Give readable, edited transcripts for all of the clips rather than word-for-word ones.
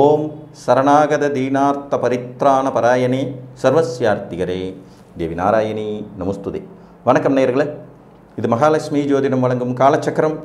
ஓம் சரணாகத தீனார்த்த பரித்ராண பராயணே சர்வஸ்யார்த்திகரே தேவி நாராயணி நமஸ்துதே. வணக்கம் நேயர்களே, இது மகாலட்சுமி ஜோதிடம் வழங்கும் காலச்சக்கரம்.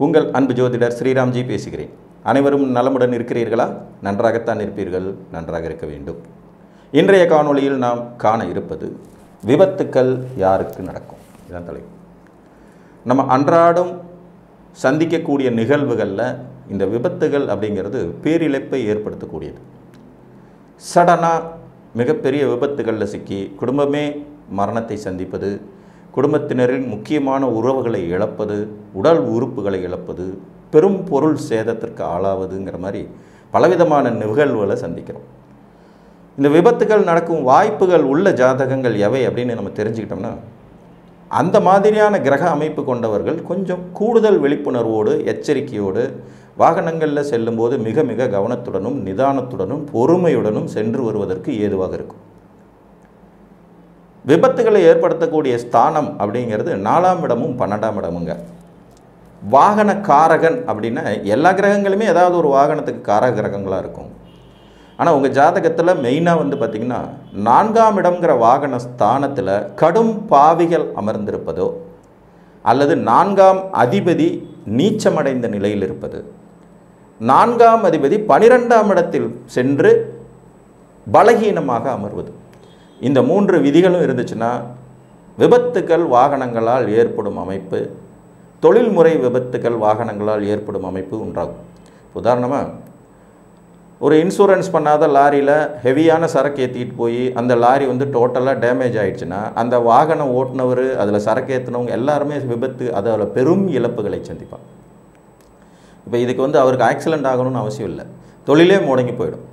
உங்கள் அன்பு ஜோதிடர் ஸ்ரீராம்ஜி பேசுகிறேன். அனைவரும் நலமுடன் இருக்கிறீர்களா? நன்றாகத்தான் இருப்பீர்கள், நன்றாக இருக்க வேண்டும். இன்றைய காணொளியில் நாம் காண இருப்பது விபத்துக்கள் யாருக்கு நடக்கும், இதுதான் தலைப்பு. நம்ம அன்றாடம் சந்திக்கக்கூடிய நிகழ்வுகளில் இந்த விபத்துகள் அப்படிங்கிறது பேரிழப்பை ஏற்படுத்தக்கூடியது. சடனாக மிகப்பெரிய விபத்துகளில் சிக்கி குடும்பமே மரணத்தை சந்திப்பது, குடும்பத்தினரின் முக்கியமான உறவுகளை இழப்பது, உடல் உறுப்புகளை இழப்பது, பெரும் பொருள் சேதத்திற்கு ஆளாவதுங்கிற மாதிரி பலவிதமான நிகழ்வுகளை சந்திக்கிறோம். இந்த விபத்துகள் நடக்கும் வாய்ப்புகள் உள்ள ஜாதகங்கள் எவை அப்படின்னு நம்ம தெரிஞ்சுக்கிட்டோம்னா, அந்த மாதிரியான கிரக அமைப்பு கொண்டவர்கள் கொஞ்சம் கூடுதல் விழிப்புணர்வோடு எச்சரிக்கையோடு வாகனங்களில் செல்லும்போது மிக மிக கவனத்துடனும் நிதானத்துடனும் பொறுமையுடனும் சென்று வருவதற்கு ஏதுவாக இருக்கும். விபத்துகளை ஏற்படுத்தக்கூடிய ஸ்தானம் அப்படிங்கிறது 4ஆம் இடமும் 12ஆம் இடமுங்க. வாகன காரகன் அப்படின்னா எல்லா கிரகங்களுமே ஏதாவது ஒரு வாகனத்துக்கு காரக கிரகங்களாக இருக்கும். ஆனால் உங்கள் ஜாதகத்தில் மெயினாக பார்த்திங்கன்னா 4ஆம் இடம்ங்கிற வாகன ஸ்தானத்தில் கடும் பாவிகள் அமர்ந்திருப்பதோ அல்லது 4ஆம் அதிபதி நீச்சமடைந்த நிலையில் இருப்பது, 4ஆம் அதிபதி 12ஆம் இடத்தில் சென்று பலகீனமாக அமர்வது, இந்த 3 விதிகளும் இருந்துச்சுன்னா விபத்துக்கள் வாகனங்களால் ஏற்படும் அமைப்பு, தொழில்முறை விபத்துக்கள் வாகனங்களால் ஏற்படும் அமைப்பு உண்டாகும். உதாரணமாக, ஒரு இன்சூரன்ஸ் பண்ணாத லாரியில் ஹெவியான சரக்கு ஏற்றிட்டு போய் அந்த லாரி டோட்டலாக டேமேஜ் ஆகிடுச்சுன்னா அந்த வாகனம் ஓட்டுனவர், அதில் சரக்கு ஏற்றினவங்க எல்லாருமே விபத்து, அதில் பெரும் இழப்புகளை சந்திப்பாங்க. இப்போ இதுக்கு அவருக்கு ஆக்சிடெண்ட் ஆகணும்னு அவசியம் இல்லை, தொழிலே முடங்கி போயிடும்.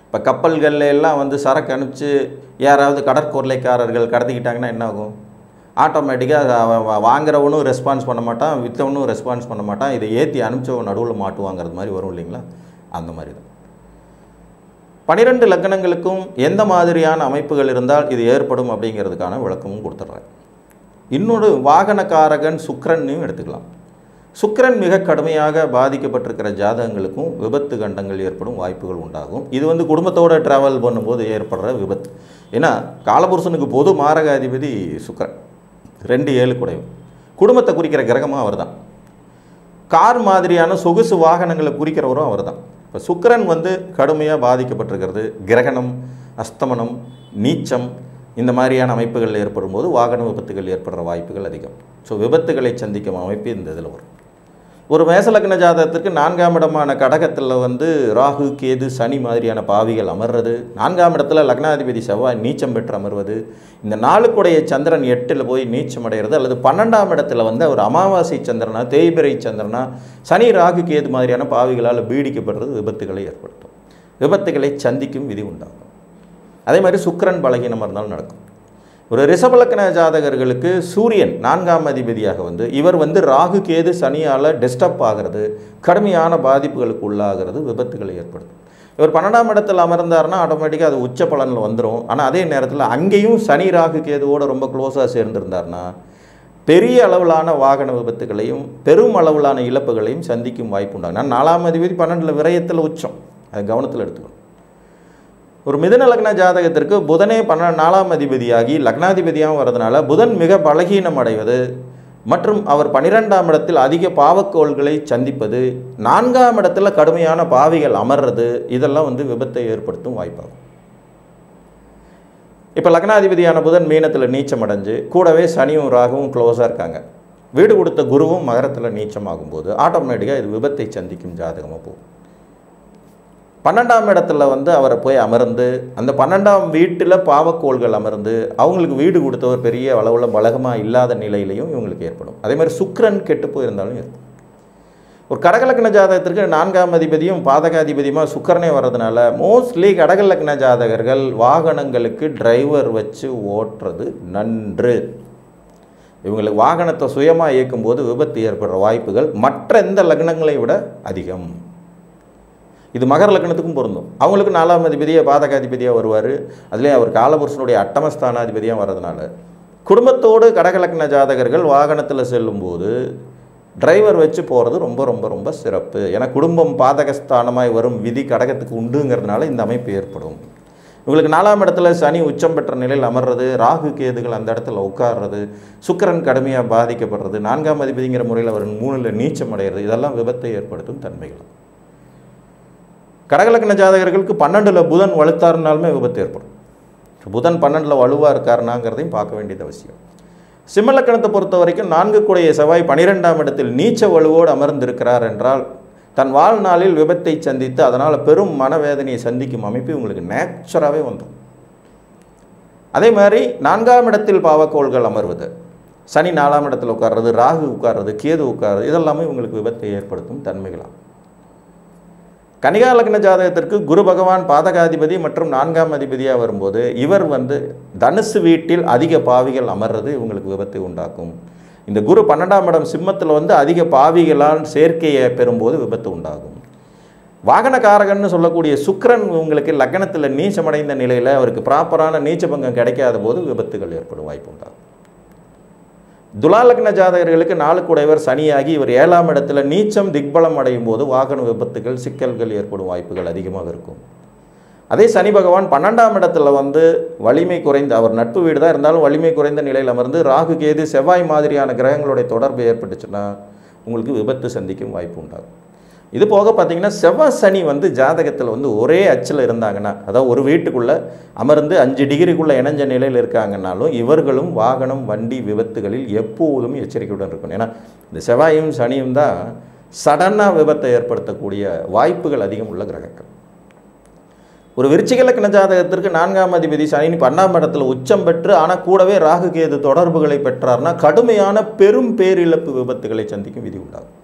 இப்போ கப்பல்களில் எல்லாம் சரக்கு அனுப்பிச்சு யாராவது கடற்கொள்ளைக்காரர்கள் கடத்திக்கிட்டாங்கன்னா என்ன ஆகும்? ஆட்டோமேட்டிக்காக வாங்குறவனும் ரெஸ்பான்ஸ் பண்ண மாட்டான், விற்றவனும் ரெஸ்பான்ஸ் பண்ண மாட்டான், இதை ஏற்றி அனுப்பிச்சவன் நடுவில் மாட்டுவாங்கிறது மாதிரி வரும் இல்லைங்களா? அந்த மாதிரி தான் 12 லக்னங்களுக்கும் எந்த மாதிரியான அமைப்புகள் இருந்தால் இது ஏற்படும் அப்படிங்கிறதுக்கான விளக்கமும் கொடுத்துட்றேன். இன்னொரு வாகனக்காரகன் சுக்கிரனையும் எடுத்துக்கலாம். சுக்கிரன் மிக கடுமையாக பாதிக்கப்பட்டிருக்கிற ஜாதகங்களுக்கும் விபத்து கண்டங்கள் ஏற்படும் வாய்ப்புகள் உண்டாகும். இது குடும்பத்தோடு ட்ராவல் பண்ணும்போது ஏற்படுற விபத்து. ஏன்னா காலபுருஷனுக்கு பொது மாரகாதிபதி சுக்கிரன், 2-7 குடையும், குடும்பத்தை குறிக்கிற கிரகமும் அவர் தான். கார் மாதிரியான சொகுசு வாகனங்களை குறிக்கிறவரும் அவர் தான். இப்போ சுக்கிரன் கடுமையாக பாதிக்கப்பட்டிருக்கிறது, கிரகணம், அஸ்தமனம், நீச்சம், இந்த மாதிரியான அமைப்புகள் ஏற்படும் போது வாகன விபத்துகள் ஏற்படுற வாய்ப்புகள் அதிகம். ஸோ விபத்துகளை சந்திக்கும் அமைப்பு இந்த இதில் வரும். ஒரு மேசலக்ன ஜாதகத்திற்கு 4ஆம் இடமான கடகத்தில் ராகு, கேது, சனி மாதிரியான பாவிகள் அமர்றது, 4ஆம் இடத்துல லக்னாதிபதி செவ்வாய் நீச்சம் பெற்று அமர்வது, இந்த 4 சந்திரன் 8ல் போய் நீச்சம் அடைகிறது, அல்லது 12ஆம் இடத்துல அவர் அமாவாசை சந்திரனா, தேய்பிரை சந்திரனா, சனி, ராகு, கேது மாதிரியான பாவிகளால் பீடிக்கப்படுறது விபத்துகளை ஏற்படுத்தும். விபத்துகளை சந்திக்கும் விதி உண்டாகும். அதே மாதிரி சுக்கிரன் பலகீனமாக இருந்தாலும் நடக்கும். ஒரு ரிஷபலக்கண ஜாதகர்களுக்கு சூரியன் 4ஆம் அதிபதியாக இவர் ராகு, கேது, சனியால் டிஸ்டர்ப் ஆகிறது, கடுமையான பாதிப்புகளுக்கு உள்ளாகிறது, விபத்துகளை ஏற்படுத்தும். இவர் 12ஆம் இடத்தில் அமர்ந்தார்னா ஆட்டோமேட்டிக்காக அது உச்ச பலனில் வந்துடும். ஆனால் அதே நேரத்தில் அங்கேயும் சனி, ராகு, கேதுவோடு ரொம்ப க்ளோஸாக சேர்ந்திருந்தார்னா பெரிய அளவிலான வாகன விபத்துகளையும் பெரும் அளவிலான இழப்புகளையும் சந்திக்கும் வாய்ப்பு உண்டாகும். நான் 4ஆம் அதிபதி 12 விரயத்தில் உச்சம், அதை கவனத்தில் எடுத்துக்கணும். ஒரு மிதுன லக்ன ஜாதகத்திற்கு புதனே 4ஆம் அதிபதியாகி லக்னாதிபதியாகவும் வரதுனால புதன் மிக பலகீனம் அடைவது மற்றும் அவர் 12ஆம் இடத்தில் அதிக பாவக்கோள்களை சந்திப்பது, 4ஆம் இடத்துல கடுமையான பாவிகள் அமர்றது, இதெல்லாம் விபத்தை ஏற்படுத்தும் வாய்ப்பாகும். இப்போ லக்னாதிபதியான புதன் மீனத்தில் நீச்சம் அடைஞ்சு கூடவே சனியும் ராகுவும் க்ளோஸாக இருக்காங்க. வீடு கொடுத்த குருவும் மகரத்தில் நீச்சம் ஆகும்போது ஆட்டோமேட்டிக்காக இது விபத்தை சந்திக்கும் ஜாதகமாக போகும். 12ஆம் இடத்துல அவரை போய் அமர்ந்து அந்த 12ஆம் வீட்டில் பாவக்கோள்கள் அமர்ந்து அவங்களுக்கு வீடு கொடுத்தவர் பெரிய அளவில் பலகமாக இல்லாத நிலையிலையும் இவங்களுக்கு ஏற்படும். அதே மாதிரி சுக்கிரன் கெட்டு போயிருந்தாலும் ஏற்படும். ஒரு கடகலக்ன ஜாதகத்திற்கு 4ஆம் அதிபதியும் பாதகாதிபதியுமாக சுக்கிரனே வர்றதுனால மோஸ்ட்லி கடகலக்ன ஜாதகர்கள் வாகனங்களுக்கு டிரைவர் வச்சு ஓட்டுறது நன்று. இவங்களுக்கு வாகனத்தை சுயமாக இயக்கும்போது விபத்து ஏற்படுற வாய்ப்புகள் மற்ற எந்த லக்னங்களை விட அதிகம். இது மகர லக்னத்துக்கும் பொருந்தும். அவங்களுக்கு 4ஆம் அதிபதியாக பாதகாதிபதியாக வருவார். அதுலேயும் அவர் காலபுருஷனுடைய அட்டமஸ்தானாதிபதியாக வர்றதுனால குடும்பத்தோடு கடகலக்ன ஜாதகர்கள் வாகனத்தில் செல்லும்போது டிரைவர் வச்சு போகிறது ரொம்ப ரொம்ப ரொம்ப சிறப்பு. ஏன்னா குடும்பம் பாதகஸ்தானமாய் வரும் விதி கடகத்துக்கு உண்டுங்கிறதுனால இந்த அமைப்பு ஏற்படும். உங்களுக்கு 4ஆம் இடத்துல சனி உச்சம் பெற்ற நிலையில் அமர்றது, ராகு கேதுகள் அந்த இடத்துல உட்கார்றது, சுக்கிரன் கடுமையாக பாதிக்கப்படுறது, 4ஆம் அதிபதிங்கிற முறையில் அவர் 3ல் நீச்சம் அடைகிறது, இதெல்லாம் விபத்தை ஏற்படுத்தும் தன்மைகள். கடகலக்கண ஜாதகர்களுக்கு 12ல் புதன் வலுத்தாருனாலுமே விபத்து ஏற்படும். புதன் 12ல் வலுவாக இருக்காருனாங்கிறதையும் பார்க்க வேண்டியது அவசியம். சிம்மலக்கணத்தை பொறுத்த வரைக்கும் 4 கூடைய செவ்வாய் 12ஆம் இடத்தில் நீச்ச வலுவோடு அமர்ந்திருக்கிறார் என்றால் தன் வாழ்நாளில் விபத்தை சந்தித்து அதனால் பெரும் மனவேதனையை சந்திக்கும் அமைப்பு உங்களுக்கு நேச்சுராகவே வந்துடும். அதே மாதிரி 4ஆம் இடத்தில் பாவக்கோள்கள் அமர்வது, சனி 4ஆம் இடத்தில் உட்கார்றது, ராகு உட்கார்றது, கேது உட்கார்றது, இதெல்லாமே உங்களுக்கு விபத்தை ஏற்படுத்தும் தன்மைகளாகும். கன்னிகா லக்ன ஜாதகத்திற்கு குரு பகவான் பாதகாதிபதி மற்றும் 4ஆம் அதிபதியாக வரும்போது இவர் தனுசு வீட்டில் அதிக பாவிகள் அமர்றது இவங்களுக்கு விபத்தை உண்டாக்கும். இந்த குரு 12ஆம் இடம் சிம்மத்தில் அதிக பாவிகளால் சேர்க்கையை பெறும்போது விபத்து உண்டாகும். வாகனக்காரகன்னு சொல்லக்கூடிய சுக்கிரன் உங்களுக்கு லக்னத்தில் நீச்சமடைந்த நிலையில் அவருக்கு ப்ராப்பரான நீச்ச பங்கம் கிடைக்காத போது விபத்துகள் ஏற்படும் வாய்ப்பு உண்டாகும். துலா லக்ன ஜாதகர்களுக்கு 4 கூடையவர் சனியாகி இவர் 7ஆம் இடத்துல நீச்சம் திக்பலம் அடையும் போது வாகன விபத்துகள் சிக்கல்கள் ஏற்படும் வாய்ப்புகள் அதிகமாக இருக்கும். அதே சனி பகவான் 12ஆம் இடத்துல வலிமை குறைந்த, அவர் நட்பு வீடு தான் இருந்தாலும் வலிமை குறைந்த நிலையில் அமர்ந்து ராகு கேது செவ்வாய் மாதிரியான கிரகங்களுடைய தொடர்பு ஏற்பட்டுச்சுன்னா உங்களுக்கு விபத்து சந்திக்கும் வாய்ப்பு உண்டாகும். இது போக பார்த்தீங்கன்னா செவ்வாய் சனி ஜாதகத்தில் ஒரே அச்சில் இருந்தாங்கன்னா, அதாவது ஒரு வீட்டுக்குள்ளே அமர்ந்து 5 டிகிரிக்குள்ளே இணைஞ்ச நிலையில் இருக்காங்கன்னாலும் இவர்களும் வாகனம் வண்டி விபத்துகளில் எப்போதும் எச்சரிக்கையுடன் இருக்கணும். ஏன்னா இந்த செவ்வாயும் சனியும் தான் சடனாக விபத்தை ஏற்படுத்தக்கூடிய வாய்ப்புகள் அதிகம் உள்ள கிரகங்கள். ஒரு விருச்சிக லக்ன ஜாதகத்திற்கு 4ஆம் அதிபதி சனி 12ஆம் இடத்துல உச்சம் பெற்று ஆனால் கூடவே ராகு கேது தொடர்புகளை பெற்றார்னா கடுமையான பெரும் பேரிழப்பு விபத்துகளை சந்திக்கும் விதி உண்டாகும்.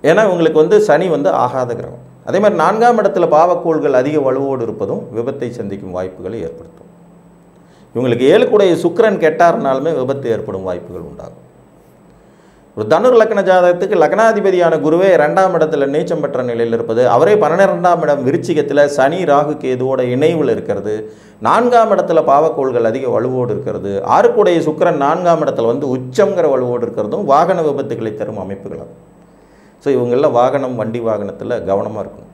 ஏன்னா உங்களுக்கு சனி ஆகாத கிரகம். அதே மாதிரி 4ஆம் இடத்துல பாவக்கோள்கள் அதிக வலுவோடு இருப்பதும் விபத்தை சந்திக்கும் வாய்ப்புகளை ஏற்படுத்தும். இவங்களுக்கு 7 கூடைய சுக்கிரன் கெட்டார்னாலுமே விபத்து ஏற்படும் வாய்ப்புகள் உண்டாகும். ஒரு தனுர் லக்ன ஜாதகத்துக்கு லக்னாதிபதியான குருவே 2ஆம் இடத்துல நீச்சம் பெற்ற நிலையில் இருப்பது, அவரே 12ஆம் இடம் விருச்சிகத்தில் சனி ராகு கேதுவோட இணைவில் இருக்கிறது, 4ஆம் இடத்துல பாவக்கோள்கள் அதிக வலுவோடு இருக்கிறது, 6 கூடைய சுக்கிரன் 4ஆம் இடத்துல உச்சங்கிற வலுவோடு இருக்கிறதும் வாகன விபத்துக்களை தரும் அமைப்புகளாகும். ஸோ இவங்களில் வாகனம் வண்டி வாகனத்தில் கவனமாக இருக்கணும்.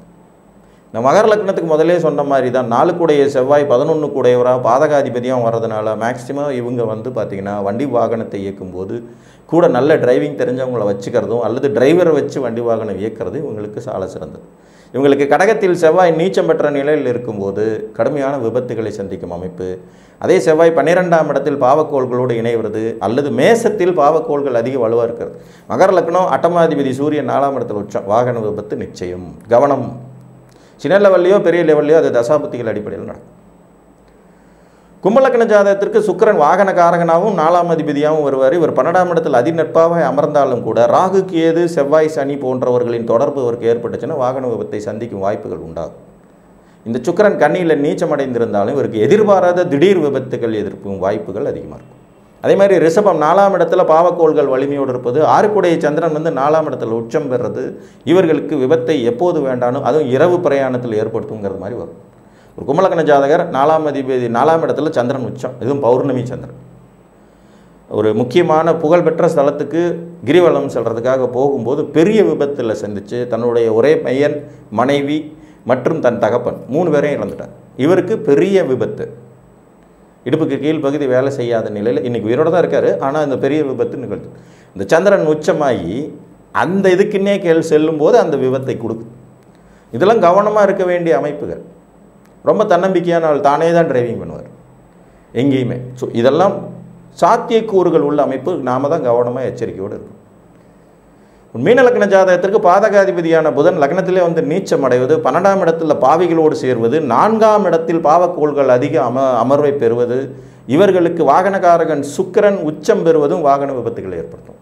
இந்த மகர லக்னத்துக்கு முதலே சொன்ன மாதிரி தான் 4 கூடைய செவ்வாய் 11 கூடையவராக பாதகாதிபதியாக வர்றதுனால மேக்சிமம் இவங்க பார்த்திங்கன்னா வண்டி வாகனத்தை இயக்கும்போது கூட நல்ல டிரைவிங் தெரிஞ்சவங்களை வச்சுக்கிறதும் அல்லது டிரைவரை வச்சு வண்டி வாகனம் இயக்கிறது இவங்களுக்கு சால சிறந்தது. இவங்களுக்கு கடகத்தில் செவ்வாய் நீச்சம் பெற்ற நிலையில் இருக்கும்போது கடுமையான விபத்துகளை சந்திக்கும் அமைப்பு. அதே செவ்வாய் 12ஆம் இடத்தில் பாவக்கோள்களோடு இணைவது அல்லது மேசத்தில் பாவக்கோள்கள் அதிக வலுவாக இருக்கிறது. மகர லக்னம் அட்டமாதிபதி சூரியன் 4ஆம் இடத்தில் உச்சம், வாகன விபத்து நிச்சயம். கவனம். சின்ன லெவல்லையோ பெரிய லெவல்லையோ அது தசாபுத்திகள் அடிப்படையில் நடக்கும். கும்பலக்கண ஜாதகத்திற்கு சுக்கிரன் வாகன காரகனாகவும் 4ஆம் அதிபதியாகவும் வருவார். இவர் 12ஆம் இடத்தில் அதிநட்பாக அமர்ந்தாலும் கூட ராகு கேது செவ்வாய் சனி போன்றவர்களின் தொடர்பு அவருக்கு ஏற்பட்டுச்சுன்னா வாகன விபத்தை சந்திக்கும் வாய்ப்புகள் உண்டாகும். இந்த சுக்கிரன் கண்ணியில் நீச்சமடைந்திருந்தாலும் இவருக்கு எதிர்பாராத திடீர் விபத்துகள் எதிர்ப்பும் வாய்ப்புகள் அதிகமாக இருக்கும். அதே மாதிரி ரிஷபம் 4ஆம் இடத்துல பாவக்கோள்கள் வலிமையோடு இருப்பது, 6 கூடைய சந்திரன் 4ஆம் இடத்துல உச்சம் பெறுறது இவர்களுக்கு விபத்தை எப்போது வேண்டாலும் அதுவும் இரவு பிரயாணத்தில் ஏற்படுத்துங்கிறது மாதிரி வரும். ஒரு கும்பலக்கண ஜாதகர் 4ஆம் அதிபதி 4ஆம் இடத்துல சந்திரன் உச்சம், இதுவும் பௌர்ணமி சந்திரன். ஒரு முக்கியமான புகழ்பெற்ற ஸ்தலத்துக்கு கிரிவலம் செல்றதுக்காக போகும்போது பெரிய விபத்தில் சந்தித்து தன்னுடைய ஒரே பையன், மனைவி மற்றும் தன் தகப்பன் 3 பேரையும் இறந்துட்டார். இவருக்கு பெரிய விபத்து, இடுப்புக்கு கீழ்ப்பகுதி வேலை செய்யாத நிலையில் இன்றைக்கி உயிரோடு தான் இருக்கார். ஆனால் இந்த பெரிய விபத்து நிகழ்த்து இந்த சந்திரன் உச்சமாகி அந்த இதுக்குன்னே செல்லும்போது அந்த விபத்தை கொடுக்குது. இதெல்லாம் கவனமாக இருக்க வேண்டிய அமைப்புகள். ரொம்ப தன்னம்பிக்கையான ஆள், தானே தான் டிரைவிங் பண்ணுவார் எங்கேயுமே. ஸோ இதெல்லாம் சாத்தியக்கூறுகள் உள்ள அமைப்பு. நாம் தான் கவனமாக எச்சரிக்கையோடு இருக்கும். மீன லக்ன ஜாதகத்திற்கு பாதகாதிபதியான புதன் லக்னத்திலே நீச்சம் அடைவது, 12ஆம் இடத்தில் பாவிகளோடு சேர்வது, 4ஆம் இடத்தில் பாவக்கோள்கள் அதிக அமர்வை பெறுவது, இவர்களுக்கு வாகனகாரகன் சுக்கிரன் உச்சம் பெறுவதும் வாகன விபத்துகளை ஏற்படுத்தும்.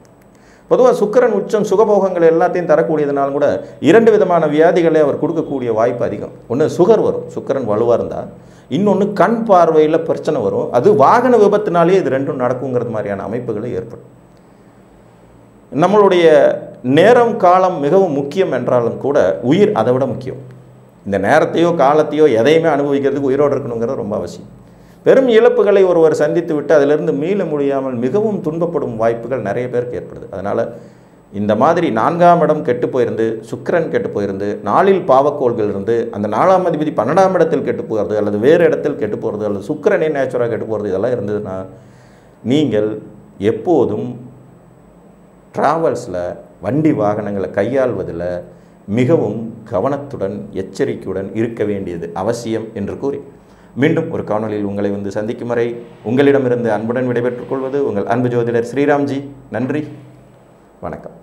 பொதுவாக சுக்கிரன் உச்சம் சுகபோகங்கள் எல்லாத்தையும் தரக்கூடியதுனாலும் கூட 2 விதமான வியாதிகளை அவர் கொடுக்கக்கூடிய வாய்ப்பு அதிகம். ஒன்று சுகர் வரும், சுக்கிரன் வலுவாக இருந்தால். இன்னொன்று கண் பார்வையில் பிரச்சனை வரும். அது வாகன விபத்தினாலேயே இது 2ம் நடக்குங்கிறது மாதிரியான அமைப்புகளை ஏற்படும். நம்மளுடைய நேரம் காலம் மிகவும் முக்கியம் என்றாலும் கூட உயிர் அதை விட முக்கியம். இந்த நேரத்தையோ காலத்தையோ எதையுமே அனுபவிக்கிறதுக்கு உயிரோடு இருக்கணுங்கிறது ரொம்ப அவசியம். பெரும் இழப்புகளை ஒருவர் சந்தித்து விட்டு அதிலிருந்து மீள முடியாமல் மிகவும் துன்பப்படும் வாய்ப்புகள் நிறைய பேருக்கு ஏற்படுது. அதனால் இந்த மாதிரி 4ஆம் இடம் கெட்டு போயிருந்து, சுக்கிரன் கெட்டு போயிருந்து, 4இல் பாவக்கோள்கள் இருந்து, அந்த 4ஆம் அதிபதி 12ஆம் இடத்தில் கெட்டு போகிறது, அல்லது வேறு இடத்தில் கெட்டு போகிறது, அல்லது சுக்கிரனே நேச்சுராக கெட்டு போகிறது, இதெல்லாம் இருந்ததுன்னா நீங்கள் எப்போதும் ட்ராவல்ஸில் வண்டி வாகனங்களை கையாள்வதில் மிகவும் கவனத்துடன் எச்சரிக்கையுடன் இருக்க வேண்டியது அவசியம் என்று கூறி மீண்டும் ஒரு காணொலியில் உங்களை சந்திக்கும் வரை உங்களிடமிருந்து அன்புடன் விடைபெற்றுக் கொள்வது உங்கள் அன்பு ஜோதிடர் ஸ்ரீராம்ஜி. நன்றி, வணக்கம்.